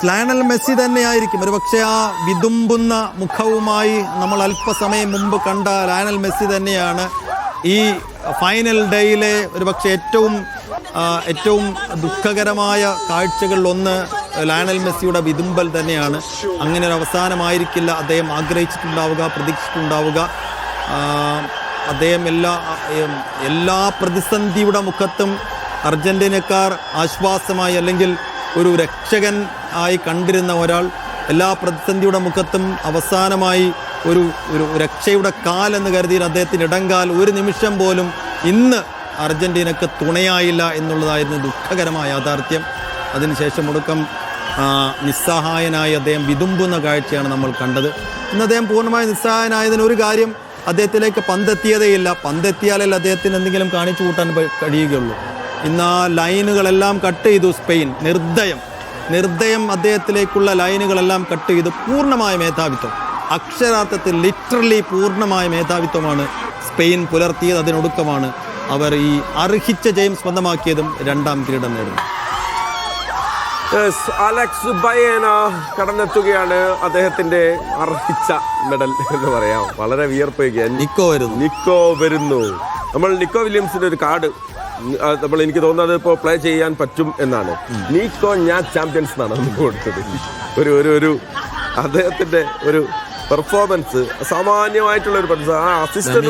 Lionel Messi തന്നെയായിരിക്കും ഒരുപക്ഷെ ആ വിതുമ്പുന്ന മുഖവുമായി നമ്മൾ അല്പസമയം മുമ്പ് കണ്ട ലയണൽ മെസ്സി തന്നെയാണ് ഈ ഫൈനൽ ഡേയിലെ ഒരുപക്ഷെ ഏറ്റവും ദുഃഖകരമായ കാഴ്ചകളിലൊന്ന് ലയണൽ മെസ്സിയുടെ വിതുമ്പൽ തന്നെയാണ്. അങ്ങനെ ഒരു അവസാനമായിരിക്കില്ല അദ്ദേഹം ആഗ്രഹിച്ചിട്ടുണ്ടാവുക, പ്രതീക്ഷിച്ചിട്ടുണ്ടാവുക. അദ്ദേഹം എല്ലാ പ്രതിസന്ധിയുടെ മുഖത്തും അർജന്റീനക്കാർ ആശ്വാസമായി അല്ലെങ്കിൽ ഒരു രക്ഷകൻ ആയി കണ്ടിരുന്ന ഒരാൾ എല്ലാ പ്രതിസന്ധിയുടെ മുഖത്തും അവസാനമായി ഒരു രക്ഷയുടെ കാലെന്ന് കരുതിയ അദ്ദേഹത്തിന് ഇടങ്കാൽ ഒരു നിമിഷം പോലും ഇന്ന് അർജന്റീനക്ക് തുണയായില്ല എന്നുള്ളതായിരുന്നു ദുഃഖകരമായ യാഥാർത്ഥ്യം. അതിനുശേഷം ഒടുക്കം നിസ്സഹായനായി അദ്ദേഹം വിതുമ്പുന്ന കാഴ്ചയാണ് നമ്മൾ കണ്ടത്. ഇന്ന് അദ്ദേഹം പൂർണ്ണമായി നിസ്സഹായനായതിന് ഒരു കാര്യം, അദ്ദേഹത്തിലേക്ക് പന്തെത്തിയതേയില്ല. പന്തെത്തിയാലേ അദ്ദേഹത്തിന് എന്തെങ്കിലും കാണിച്ചു കൂട്ടാൻ കഴിയുകയുള്ളൂ. ഇന്ന് ആ ലൈനുകളെല്ലാം കട്ട് ചെയ്തു സ്പെയിൻ. നിർദ്ദയം അദ്ദേഹത്തിലേക്കുള്ള ലൈനുകളെല്ലാം കട്ട് ചെയ്തു. പൂർണ്ണമായ മേധാവിത്വം, അക്ഷരാർത്ഥത്തിൽ ലിറ്ററലി പൂർണ്ണമായ മേധാവിത്വമാണ് സ്പെയിൻ പുലർത്തിയത്. അതിനൊടുക്കമാണ് അവർ ഈ അർഹിച്ച ജയം സ്വന്തമാക്കിയതും രണ്ടാം കിരീടം നേടുന്നത്. അലക്സ് ബയേന കടന്നെത്തുകയാണ് അദ്ദേഹത്തിന്റെ അർഹിച്ച മെഡൽ എന്ന് പറയാം. വളരെ വിയർപ്പിക്കുകയാണ്. നിക്കോ വരുന്നു. നമ്മൾ നിക്കോ വില്യംസിന്റെ ഒരു കാർഡ് എനിക്ക് തോന്നുന്നത് ഇപ്പോൾ പ്ലേ ചെയ്യാൻ പറ്റും എന്നാണ്. നിക്കോ ഞാൻ ചാമ്പ്യൻസ് എന്നാണ് നമുക്ക് കൊടുത്തത്. ഒരു അദ്ദേഹത്തിന്റെ ഒരു പെർഫോമൻസ്, അസാമാന്യമായിട്ടുള്ള ഒരു അസിസ്റ്റ്